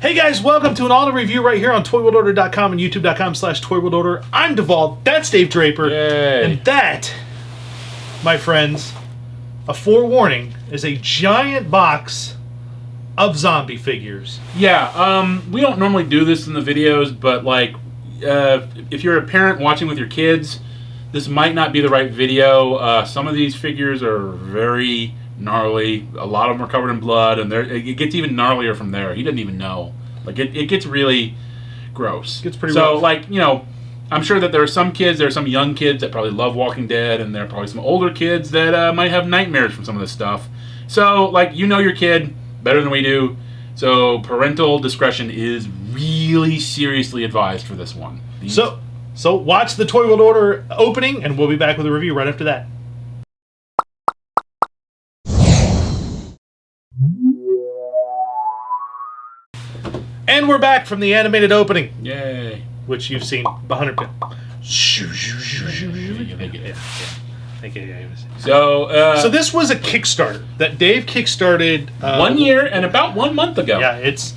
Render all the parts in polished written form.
Hey guys, welcome to an auto review right here on ToyWorldOrder.com and YouTube.com/ToyWorldOrder. I'm Devall, that's Dave Draper, Yay. And that, my friends, a forewarning, is a giant box of zombie figures. Yeah, we don't normally do this in the videos, but like, if you're a parent watching with your kids, this might not be the right video. Some of these figures are very gnarly. A lot of them are covered in blood, and it gets even gnarlier from there. He doesn't even know. Like, it gets really gross. It gets pretty so rough. Like, you know, I'm sure that there are some young kids that probably love Walking Dead, and there are probably some older kids that might have nightmares from some of this stuff. So, like, you know your kid better than we do, so parental discretion is really seriously advised for this one. So watch the Toy World Order opening, and we'll be back with a review right after that. And we're back from the animated opening. Yay. Which you've seen 100 times. So this was a Kickstarter that Dave kickstarted 1 year and about 1 month ago. Yeah, it's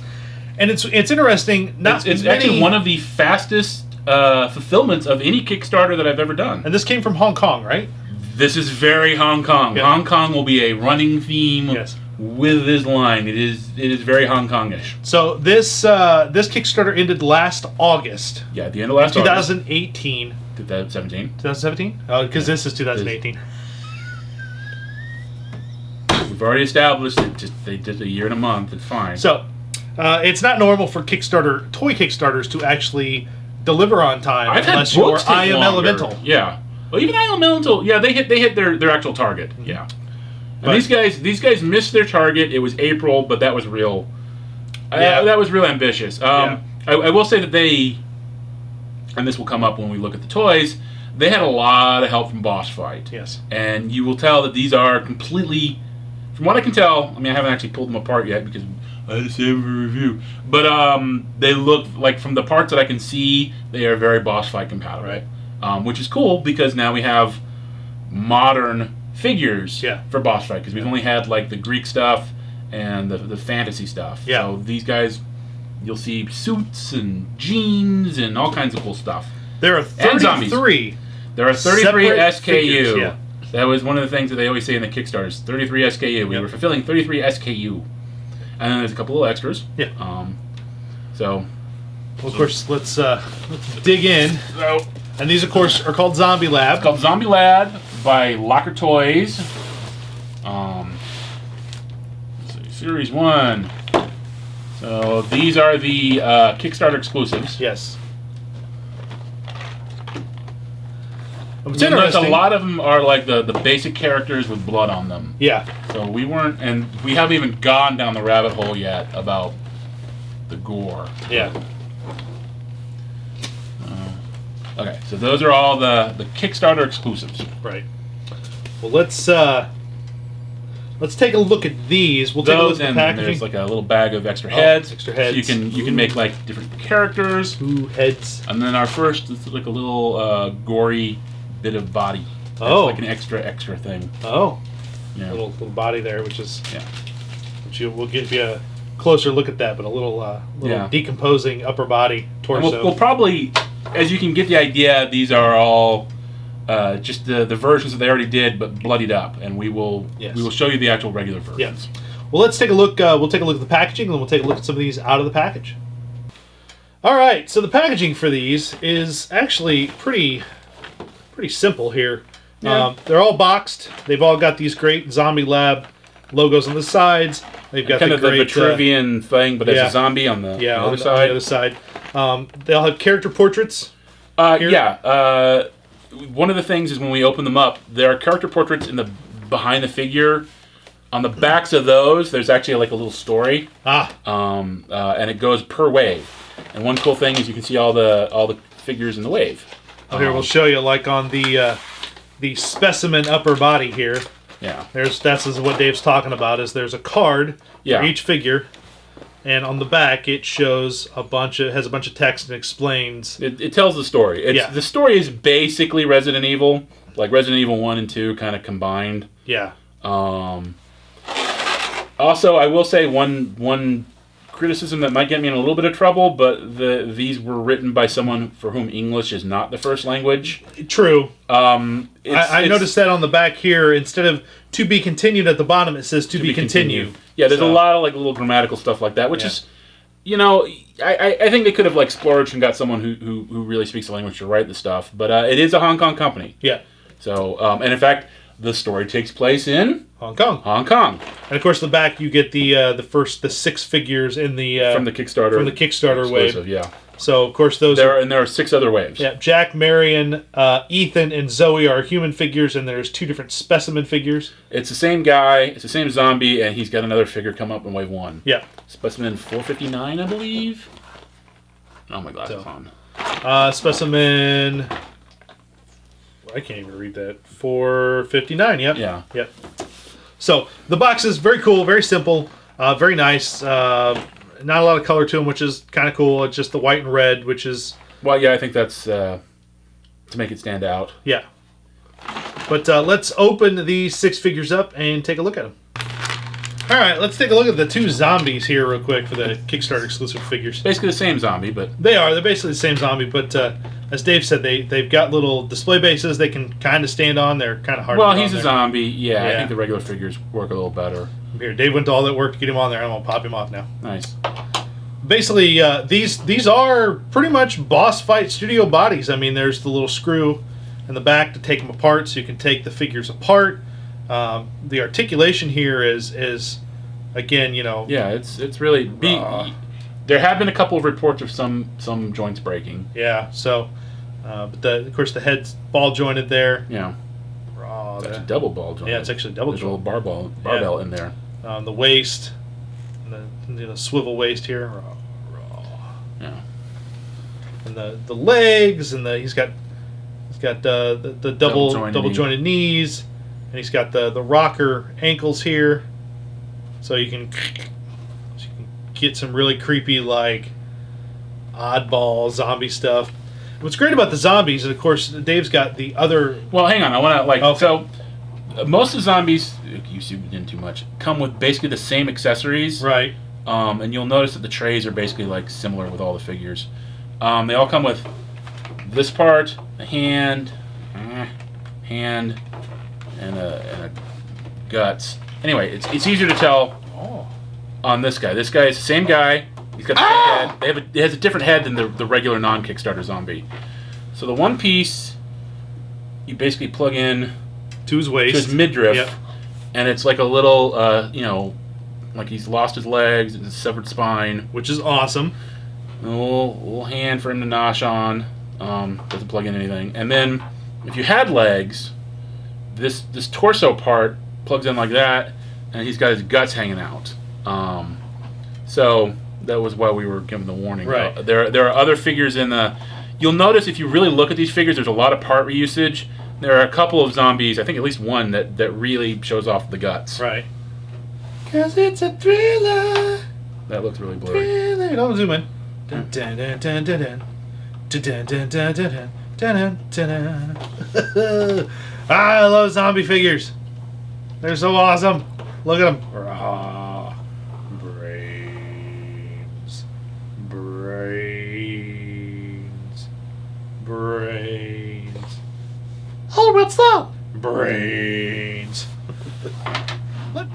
interesting. It's actually one of the fastest fulfillments of any Kickstarter that I've ever done. And this came from Hong Kong, right? This is very Hong Kong. Yeah. Hong Kong will be a running theme. Yes. With this line. It is very Hong Kongish. So this Kickstarter ended last August. Yeah, at the end of last 2018. August. 2017. 2017? Oh, because this is 2018. We've already established that they did a year and a month. It's fine. So it's not normal for toy Kickstarters to actually deliver on time unless you're I Am Elemental. Yeah. Well, even I Am Elemental, yeah, they hit their actual target. Mm-hmm. Yeah. And these guys missed their target. It was April, but that was real. That was real ambitious. I will say that they, and this will come up when we look at the toys, they had a lot of help from Boss Fight. Yes. And you will tell that these are completely, from what I can tell, I mean, I haven't actually pulled them apart yet because I had to save them for review. But they look like, from the parts that I can see, they are very Boss Fight compatible. Right. Which is cool because now we have modern figures for Boss Fight, because we've only had like the Greek stuff and the fantasy stuff. Yeah. So these guys, you'll see suits and jeans and all kinds of cool stuff. There are 33. There are 33 SKU. Figures, yeah. That was one of the things that they always say in the Kickstarters. 33 SKU. We were fulfilling 33 SKU. And then there's a couple little extras. Yeah. Well, of course, let's dig in. So, and these, of course, are called Zombie Lab. It's called Zombie Lab by Locker Toys. Let's see, Series 1. So these are the Kickstarter exclusives. Yes. What's Interesting. interesting, A lot of them are like the basic characters with blood on them. Yeah. So we haven't even gone down the rabbit hole yet about the gore. Yeah. Okay, so those are all the Kickstarter exclusives. Right. Well, let's take a look at these. We'll take a look at the packaging. There's like a little bag of extra heads. Extra heads. So you can make like different characters. Ooh, heads. And then our first is like a little gory bit of body. That's like an extra thing. Oh. Yeah. Little body there, which we'll give you a closer look at that, but a little decomposing upper body, torso. And we'll probably, as you can get the idea, these are all just the versions that they already did, but bloodied up, and we will show you the actual regular versions. Yes. Well, let's take a look. We'll take a look at the packaging, and then we'll take a look at some of these out of the package. All right. So the packaging for these is actually pretty simple here. Yeah. They're all boxed. They've all got these great Zombie Lab logos on the sides. They've got kind the of great the Vitruvian thing, but as a zombie on the other side. On the other side. They all have character portraits. Yeah. One of the things is when we open them up, there are character portraits behind the figure. On the backs of those, there's actually like a little story. And it goes per wave. And one cool thing is you can see all the figures in the wave. Here we'll show you, like on the Specimen upper body here. Yeah. That's what Dave's talking about. Is there's a card for each figure, and on the back it shows has a bunch of text and explains. It tells the story. The story is basically Resident Evil, like Resident Evil 1 and 2 kind of combined. Yeah. Also, I will say one criticism that might get me in a little bit of trouble, but these were written by someone for whom English is not the first language. True. I noticed that on the back here, instead of "to be continued" at the bottom, it says "to be continued." Yeah, there's a lot of like little grammatical stuff like that, which is, you know, I think they could have like splurged and got someone who really speaks the language to write the stuff. But it is a Hong Kong company. Yeah. So and in fact, the story takes place in Hong Kong. Hong Kong. And of course, the back you get the 6 figures in the from the Kickstarter wave. Yeah. So of course those there are 6 other waves. Yeah, Jack, Marion, Ethan, and Zoe are human figures, and there's 2 different specimen figures. It's the same guy. It's the same zombie, and he's got another figure come up in wave 1. Yeah. Specimen 459, I believe. Oh, my glasses on. Specimen. I can't even read that. 459. Yep. Yeah. Yep. So the box is very cool, very simple, very nice. Not a lot of color to them, which is kind of cool. It's just the white and red, which is... Well, yeah, I think that's to make it stand out. Yeah. But let's open these 6 figures up and take a look at them. All right, let's take a look at the 2 zombies here real quick for the Kickstarter exclusive figures. Basically the same zombie, but... They're basically the same zombie, but as Dave said, they've got little display bases they can kind of stand on. They're kind of hard to get on he's a there. zombie. Yeah, I think the regular figures work a little better. Here, Dave went to all that work to get him on there. I'm going to pop him off now. Nice. Basically, these are pretty much boss fight studio bodies. I mean, there's the little screw in the back to take them apart, so you can take the figures apart. The articulation here is again, you know... Yeah, it's really... There have been a couple of reports of some joints breaking. Yeah, so... but of course the head's ball jointed there. Yeah. It's actually double ball jointed. Yeah, it's actually double jointed. There's a little barbell in there. The waist, the swivel waist here. Yeah. And the legs, and he's got the double jointed knees, and he's got the rocker ankles here, so you can get some really creepy, like, oddball zombie stuff. What's great about the zombies is, of course, Dave's got the other... Well, hang on. I want to, like... Okay. So, most of the zombies, you zoomed in too much, come with basically the same accessories. Right. And you'll notice that the trays are basically, like, similar with all the figures. They all come with this part, a hand, and a guts. Anyway, it's easier to tell on this guy. This guy is the same guy. He's got the same head. It has a different head than the regular non-Kickstarter zombie. So the one piece, you basically plug in to his waist, to his midriff, and it's like a little, you know, like he's lost his legs, and a severed spine, which is awesome. A little hand for him to nosh on. Doesn't plug in anything. And then, if you had legs, this torso part plugs in like that, and he's got his guts hanging out. So that was why we were given the warning. Right. There are other figures in the... You'll notice if you really look at these figures, there's a lot of part reusage. There are a couple of zombies, I think at least one, that really shows off the guts. Right. 'Cause it's a thriller. That looks really blurry. Thriller. Don't zoom in. Dun, dun, dun, dun, dun, dun. Dun, dun, dun, dun, dun, dun, dun. I love zombie figures. They're so awesome. Look at them. Raw. Brains. Oh, what's that? Brains. What?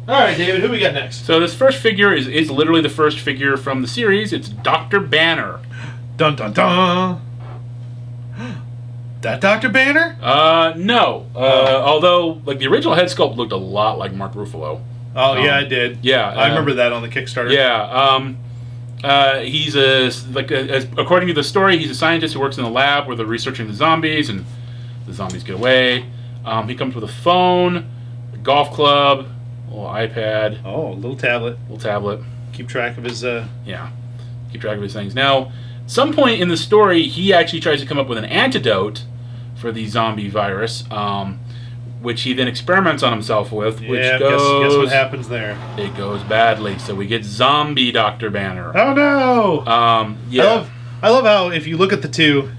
All right, David, who we got next? So this first figure is literally the first figure from the series. It's Dr. Banner. Dun dun dun. That Dr. Banner? No. Although, like, the original head sculpt looked a lot like Mark Ruffalo. Oh, yeah, I did. Yeah. I remember that on the Kickstarter. Yeah. He's according to the story, he's a scientist who works in the lab where they're researching the zombies, and the zombies get away. He comes with a phone, a golf club, a little iPad. Oh, a little tablet. Keep track of his... Yeah. Keep track of his things. Now, at some point in the story, he actually tries to come up with an antidote for the zombie virus, which he then experiments on himself with, which goes... Guess what happens there? It goes badly, so we get zombie Dr. Banner. Oh, no! Yeah. I love how, if you look at the two,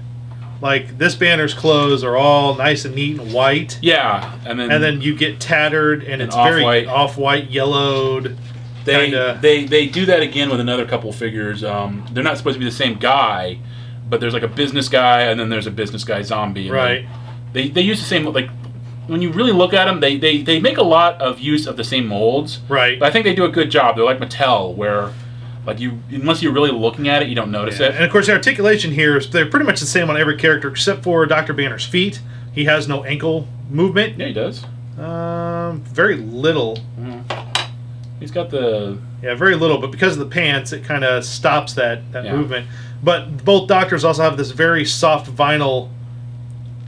like, this Banner's clothes are all nice and neat and white. Yeah. And then you get tattered, and it's very off-white, yellowed. They do that again with another couple figures. They're not supposed to be the same guy, but there's like a business guy, and then there's a business guy zombie. Right. They use the same, like, when you really look at them, they make a lot of use of the same molds. Right. But I think they do a good job. They're like Mattel, where like unless you're really looking at it, you don't notice it. And of course, the articulation here is they're pretty much the same on every character except for Dr. Banner's feet. He has no ankle movement. Yeah, he does. Very little. He's got the... Yeah, very little, but because of the pants, it kind of stops that movement. But both doctors also have this very soft vinyl.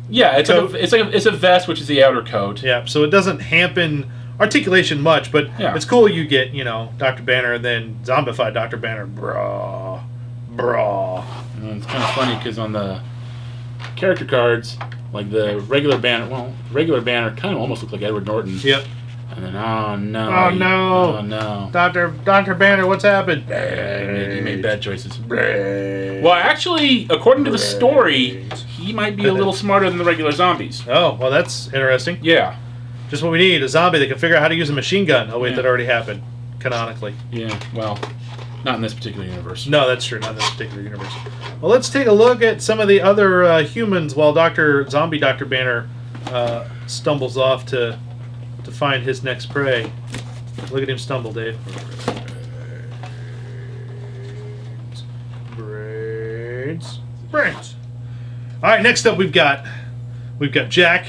Yeah, it's a vest, which is the outer coat. Yeah, so it doesn't hampen articulation much, but it's cool you get, Dr. Banner and then zombified Dr. Banner. Brah. And it's kind of funny because on the character cards, like the regular Banner kind of almost looks like Edward Norton. Yep. And then, oh no. Dr. Banner, what's happened? He made bad choices. Well, actually, according to the story, he might be a little smarter than the regular zombies. Oh, well, that's interesting. Yeah. Just what we need, a zombie that can figure out how to use a machine gun. Oh, wait, that already happened, canonically. Yeah, well, not in this particular universe. No, that's true, not in this particular universe. Well, let's take a look at some of the other humans while Dr. Banner stumbles off to find his next prey. Look at him stumble, Dave. Brains. All right, next up we've got Jack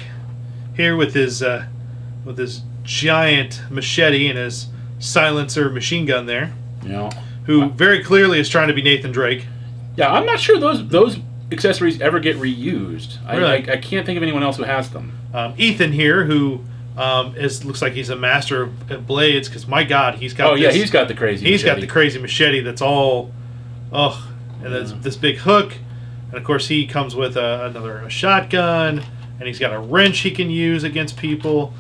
here with his giant machete and his silencer machine gun there. Yeah. Who very clearly is trying to be Nathan Drake. Yeah, I'm not sure those accessories ever get reused. Really? I can't think of anyone else who has them. Ethan here, who looks like he's a master of blades, because my God, he's got. He's got the crazy. He's got the crazy machete that's all, and this big hook, and of course he comes with a shotgun, and he's got a wrench he can use against people.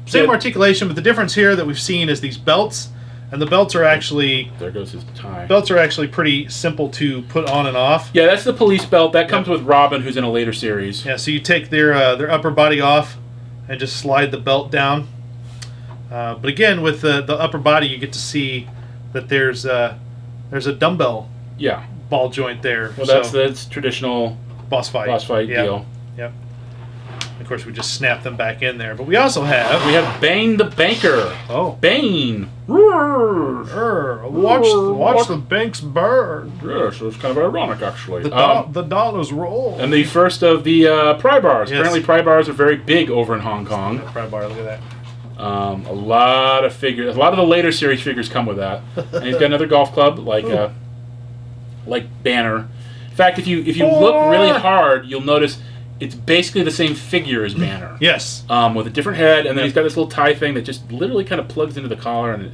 Same articulation, but the difference here that we've seen is these belts, and the belts are actually there goes his tie. Belts are actually pretty simple to put on and off. Yeah, that's the police belt that comes with Robin, who's in a later series. Yeah, so you take their upper body off and just slide the belt down. But again, with the upper body, you get to see that there's a dumbbell ball joint there. Well, that's traditional boss fight deal. Yep. Of course, we just snap them back in there. But we also have Bane the Banker. Oh, Bane. Watch the banks burn. Yes, it's kind of ironic, actually. The dollars roll. And the first of the pry bars. Yes. Apparently, pry bars are very big over in Hong Kong. Pry bar, look at that. A lot of figures. A lot of the later series figures come with that. And he's got another golf club like Banner. In fact, if you look really hard, you'll notice it's basically the same figure as Banner. Yes. With a different head, and then he's got this little tie thing that just literally kind of plugs into the collar and it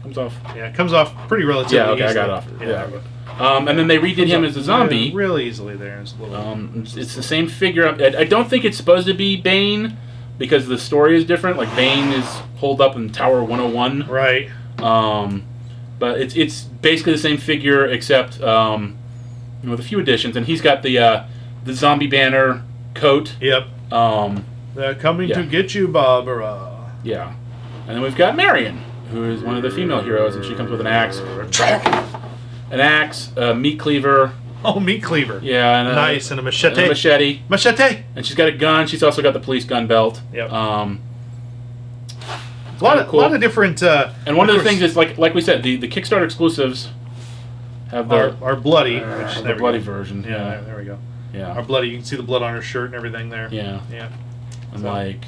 comes off. Yeah, it comes off pretty relatively easily. I got it off. Yeah. And then they redid him as a zombie. Real easily there. It's the same figure. I don't think it's supposed to be Bane because the story is different. Like Bane is holed up in Tower 101. Right. But it's basically the same figure except with a few additions. And he's got the zombie Banner coat. Yep. They're coming to get you, Barbara. Yeah. And then we've got Marion, who is one of the female heroes, and she comes with an axe. An axe, a meat cleaver. Oh, meat cleaver. Yeah. And nice. And a machete. Machete. And she's got a gun. She's also got the police gun belt. Yep. A lot of different... and one of the things is, like we said, the Kickstarter exclusives have are bloody. The bloody version. Yeah, there we go. Yeah. Our bloody. You can see the blood on her shirt and everything there. Yeah. Yeah. And like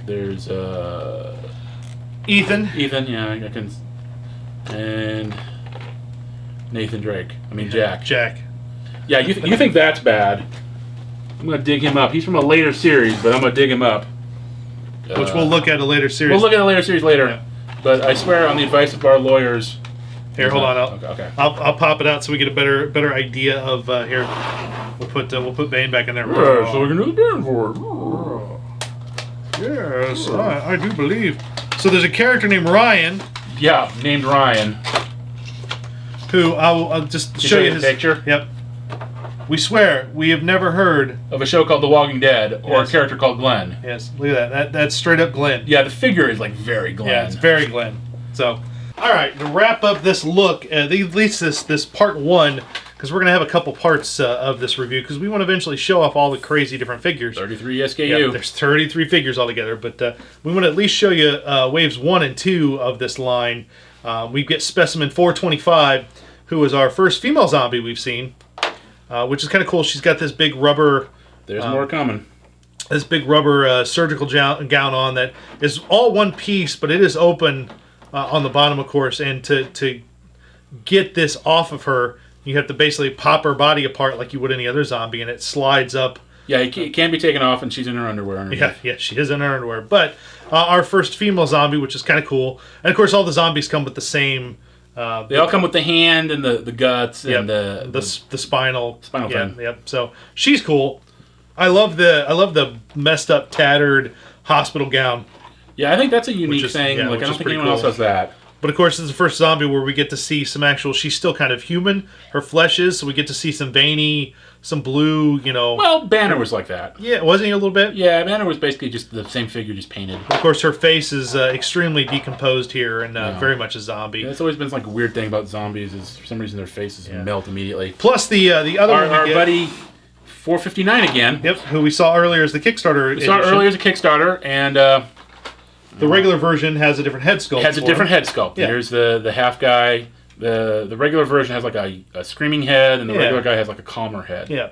there's Ethan. Yeah, I can. And Nathan Drake. I mean Jack. Yeah, you think that's bad? I'm gonna dig him up. He's from a later series, but I'm gonna dig him up. Which we'll look at a later series. We'll look at a later series later. Yeah. But I swear, on the advice of our lawyers. Here, hold on. Okay. I'll pop it out so we get a better idea of here. We'll put Bane back in there. Yeah, so we can do the Bane for it. Yes, I do believe. So there's a character named Ryan. Yeah, named Ryan. Who I'll just show you his picture. Yep. We swear, we have never heard of a show called The Walking Dead or a character called Glenn. Yes, look at that. That's straight up Glenn. Yeah, the figure is like very Glenn. Yeah, it's very Glenn. So, all right, to wrap up this look, at least this part 1, because we're going to have a couple parts of this review, because we want to eventually show off all the crazy different figures. 33 SKU. Yeah, there's 33 figures altogether, but we want to at least show you waves 1 and 2 of this line. We get Specimen 425, who is our first female zombie we've seen, which is kind of cool. She's got this big rubber... There's more coming. This big rubber surgical gown on that is all one piece, but it is open on the bottom, of course, and to get this off of her, you have to basically pop her body apart like you would any other zombie, and it slides up. Yeah, it can't be taken off, and she's in her underwear underneath. Yeah, she is in her underwear. But our first female zombie, which is kind of cool. And, of course, all the zombies come with the same... they all come with the hand and the guts and the spinal thing. Yep. So she's cool. I love the messed up, tattered hospital gown. Yeah, I think that's a unique thing. Yeah, like I don't think anyone else has that. But of course, this is the first zombie where we get to see some actual. She's still kind of human. Her flesh is, so we get to see some veiny, some blue. Well, Banner was like that. Yeah, wasn't he a little bit? Yeah, Banner was basically just the same figure, just painted. Of course, her face is extremely decomposed here and very much a zombie. Yeah, that's always been like a weird thing about zombies is for some reason their faces melt immediately. Plus the other one our buddy 459 again. Yep, who we saw earlier as the Kickstarter. We saw it earlier as a Kickstarter, and the regular version has a different head sculpt. It has a different head sculpt. Yeah. Here's the half guy. The regular version has like a screaming head, and the regular guy has like a calmer head. Yeah,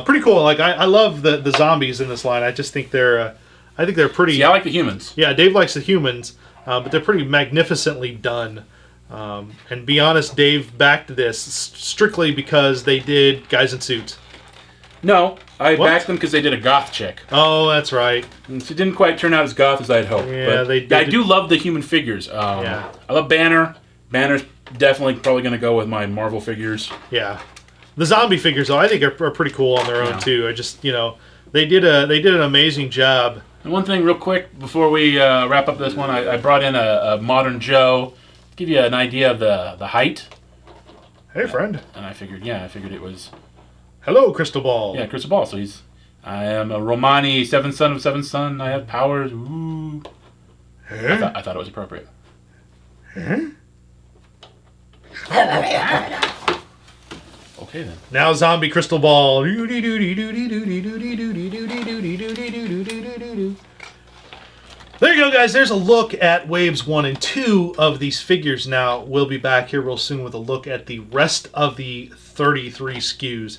pretty cool. Like I love the zombies in this line. I just think they're pretty. See, I like the humans. Yeah, Dave likes the humans, but they're pretty magnificently done. And be honest, Dave backed this strictly because they did Guys in Suits. No, I backed them because they did a goth chick. Oh, that's right. And it didn't quite turn out as goth as I had hoped. Yeah, but I do love the human figures. I love Banner. Banner's definitely probably going to go with my Marvel figures. Yeah, the zombie figures, though, I think are pretty cool on their own too. I just they did an amazing job. And one thing, real quick, before we wrap up this one, I brought in a modern Joe to give you an idea of the height. Hey, friend. And I figured it was. Hello, Crystal Ball. Yeah, Crystal Ball. So I am a Romani, 7th son of 7th son. I have powers. Ooh. Huh? I thought it was appropriate. Huh? Okay, then. Now zombie Crystal Ball. There you go, guys. There's a look at waves 1 and 2 of these figures. Now, we'll be back here real soon with a look at the rest of the 33 SKUs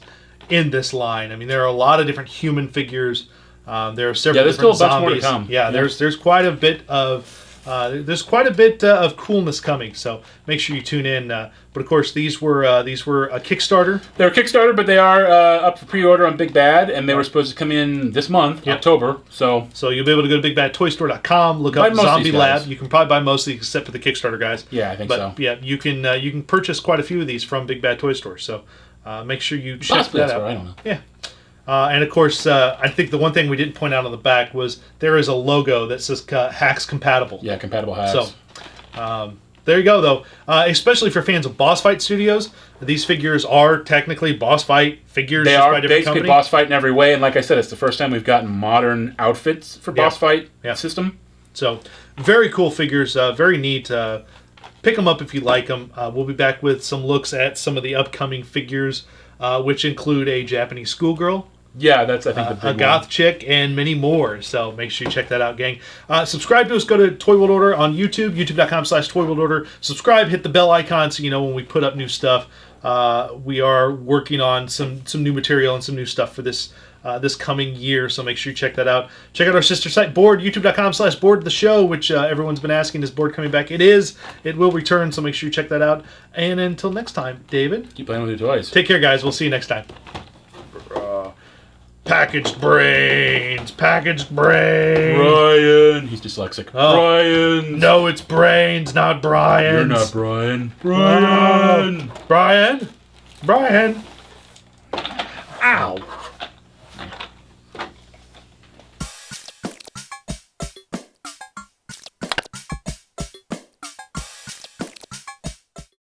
in this line. I mean, there are a lot of different human figures. There are several different zombies. Still a bunch more to come. Yeah, there's quite a bit of coolness coming. So make sure you tune in. But of course, these were a Kickstarter. They're a Kickstarter, but they are up for pre-order on Big Bad, and they were supposed to come in this month, October. So you'll be able to go to BigBadToyStore.com, look up Zombie Lab. You can probably buy most of these except for the Kickstarter guys. Yeah, I think so. But yeah, you can purchase quite a few of these from Big Bad Toy Store. So make sure you check that out. I don't know. Yeah. And of course, I think the one thing we didn't point out on the back was there is a logo that says Hacks Compatible. Yeah, compatible hacks. So there you go, though. Especially for fans of Boss Fight Studios, these figures are technically Boss Fight figures. They are basically Boss Fight in every way, and like I said, it's the first time we've gotten modern outfits for Boss Fight system. So very cool figures, very neat. Pick them up if you like them. We'll be back with some looks at some of the upcoming figures, which include a Japanese schoolgirl. Yeah, that's, I think, the big a goth chick, and many more. So make sure you check that out, gang. Subscribe to us. Go to Toy World Order on YouTube, youtube.com/ToyWorldOrder. Subscribe, hit the bell icon so you know when we put up new stuff. We are working on some new material and some new stuff for this coming year, so make sure you check that out. Check out our sister site, Board, youtube.com/Board the Show, which everyone's been asking, is Board coming back? It is. It will return, so make sure you check that out. And until next time, David. Keep playing with your toys. Take care, guys. We'll see you next time. Packaged brains. Packaged brains. Brian. He's dyslexic. Oh. Brian. No, it's brains, not Brian. You're not Brian. Brian. Brian. Brian. Ow.